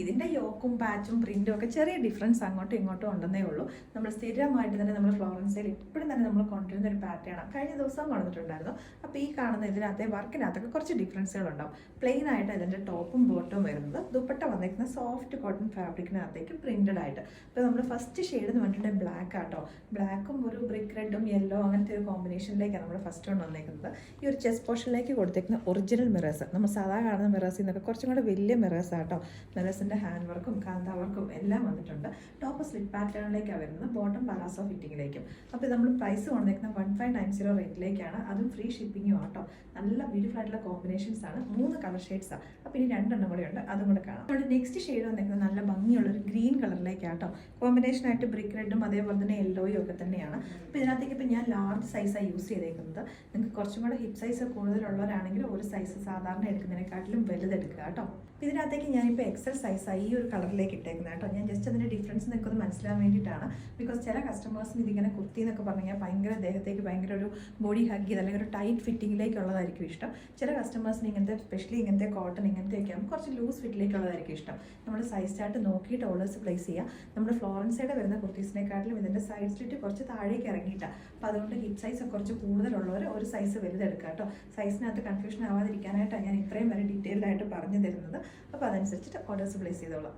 ഇതിൻ്റെ യോക്കും പാച്ചും പ്രിൻറ്റും ഒക്കെ ചെറിയ ഡിഫറൻസ് അങ്ങോട്ടും ഇങ്ങോട്ടും ഉണ്ടെന്നേ ഉള്ളൂ. നമ്മൾ സ്ഥിരമായിട്ട് തന്നെ നമ്മൾ ഫ്ലോറൻസിൽ ഇപ്പോഴും തന്നെ നമ്മൾ കൊണ്ടുവരുന്ന ഒരു പാറ്റേൺ കഴിഞ്ഞ ദിവസം കൊണ്ടുവന്നിട്ടുണ്ടായിരുന്നു. അപ്പോൾ ഈ കാണുന്ന ഇതിനകത്തെ വർക്കിനകത്തൊക്കെ കുറച്ച് ഡിഫറൻസുകളുണ്ടാവും. പ്ലെയിൻ ആയിട്ട് അതിൻ്റെ ടോപ്പും ബോട്ടും വരുന്നത്, ദുപ്പട്ട വന്നിരിക്കുന്ന സോഫ്റ്റ് കോട്ടൺ ഫാബ്രിക്കിനകത്തേക്ക് പ്രിൻറ്റഡ് ആയിട്ട്. അപ്പോൾ നമ്മൾ ഫസ്റ്റ് ഷെയ്ഡ് എന്ന് പറഞ്ഞിട്ടുണ്ടെങ്കിൽ ബ്ലാക്ക് ആട്ടോ. ബ്ലാക്കും ഒരു ബ്രിക്ക് റെഡും യെല്ലോ അങ്ങനത്തെ ഒരു കോമ്പിനേഷനിലേക്കാണ് നമ്മൾ ഫസ്റ്റ് കൊണ്ട് വന്നേക്കുന്നത്. ഈ ഒരു ചെസ്റ്റ് പോർഷനിലേക്ക് കൊടുത്തേക്കുന്ന ഒറിജിനൽ മിറേഴ്സ്, നമ്മൾ സാധാ കാണുന്ന മിറേഴ്സിൽ നിന്നൊക്കെ കുറച്ചും കൂടെ വലിയ മിറേഴ്സ് ആട്ടോ. മിറേഴ്സിൻ്റെ ഹാൻഡ് വർക്കും കാന്താ വർക്കും എല്ലാം വന്നിട്ടുണ്ട്. ടോപ്പ് സ്ലിറ്റ് പാറ്റേണിലേക്കാണ് വരുന്നത്, ബോട്ടം പലാസോ ഫിറ്റിങ്ങിലേക്കും. അപ്പോൾ നമ്മൾ പ്രൈസ് കൊണ്ടേക്കുന്ന 1590 റേറ്റിലേക്കാണ്, അതും ഫ്രീ ഷിപ്പിങ്ങും ആട്ടോ. നല്ല ബ്യൂട്ടിഫുൾ ആയിട്ടുള്ള കോമ്പിനേഷൻസ് ആണ്, 3 കളർ ഷെയ്ഡ്സാണ്. അപ്പോൾ ഇനി 2 കൂടെ ഉണ്ട്, അതും കൂടെ കാണാം. നമ്മുടെ നെക്സ്റ്റ് ഷെയ്ഡ് വന്നേക്കുന്നത് നല്ല ഭംഗിയുള്ളൊരു ഗ്രീൻ കളറിലേക്കാട്ടോ. കോമ്പിനേഷനായിട്ട് ബ്രിക്ക് റെഡും അതേപോലെ തന്നെ യെല്ലോയും ഒക്കെ തന്നെയാണ്. അപ്പോൾ ഇതിനകത്തേക്ക് ഇപ്പോൾ ഞാൻ ലാർജ് സൈസാണ് യൂസ് ചെയ്തേക്കുന്നത്. നിങ്ങൾക്ക് കുറച്ചും കൂടെ ഹിപ്പ് സൈസ് കൂടുതലുള്ളവരാണെങ്കിൽ ഒരു സൈസ് സാധാരണ എടുക്കുന്നതിനെക്കാട്ടിലും വലുതെടുക്കുക കേട്ടോ. ഇതിനകത്തേക്ക് ഞാനിപ്പോൾ എക്സൽ സൈസായി ഈ ഒരു കളറിലേക്ക് ഇട്ടേക്കുന്നത് കേട്ടോ. ഞാൻ ജസ്റ്റ് അതിൻ്റെ ഡിഫറൻസ് നിങ്ങൾക്ക് ഒന്ന് മനസ്സിലാൻ വേണ്ടിയിട്ടാണ്. ബിക്കോസ് ചില കസ്റ്റമേഴ്സിന് ഇതിങ്ങനെ കുർത്തി എന്നൊക്കെ പറഞ്ഞു കഴിഞ്ഞാൽ ഭയങ്കര ദേഹത്തേക്ക് ഭയങ്കര ഒരു ബോഡി ഹഗ് ചെയ്ത് അല്ലെങ്കിൽ ഒരു ടൈറ്റ് ഫിറ്റിങ്ങിലേക്കുള്ളതായിരിക്കും ഇഷ്ടം. ചില കസ്റ്റമേഴ്സിന് ഇങ്ങനത്തെ സ്പെഷ്യലി ഇങ്ങനത്തെ കോട്ടൺ ഇങ്ങനത്തെയൊക്കെ ആകുമ്പോൾ കുറച്ച് ലൂസ് ഫിറ്റിലേക്കുള്ളതായിരിക്കും ഇഷ്ടം. നമ്മൾ സൈസ് ചാർട്ട് നോക്കിയിട്ട് ഓർഡേഴ്സ് പ്ലേസ് ചെയ്യുക. നമ്മുടെ ഫ്ലോറൻസൈഡ് വരുന്ന കുർത്തീസിനെക്കാട്ടിലും ഇതിൻ്റെ സൈഡ് സ്ലിറ്റ് കുറച്ച് താഴേക്ക് ഇറങ്ങിയിട്ടാണ്. അപ്പോൾ അതുകൊണ്ട് ഹിപ്പ് സൈസ് കുറച്ച് കൂടുതലുള്ളവർ ഒരു സൈസ് വലുതെടുക്കുക കേട്ടോ. സൈസിനകത്ത് കൺഫ്യൂഷൻ ആവാതിരിക്കാനായിട്ടാണ് ഞാൻ ഇത്രയും വരെ ഡീറ്റെയിൽഡ് ആയിട്ട് പറഞ്ഞു തരുന്നത്. അപ്പോൾ അതനുസരിച്ചിട്ട് ഓർഡേഴ്സ് പ്ലേസ് ചെയ്തോളാം.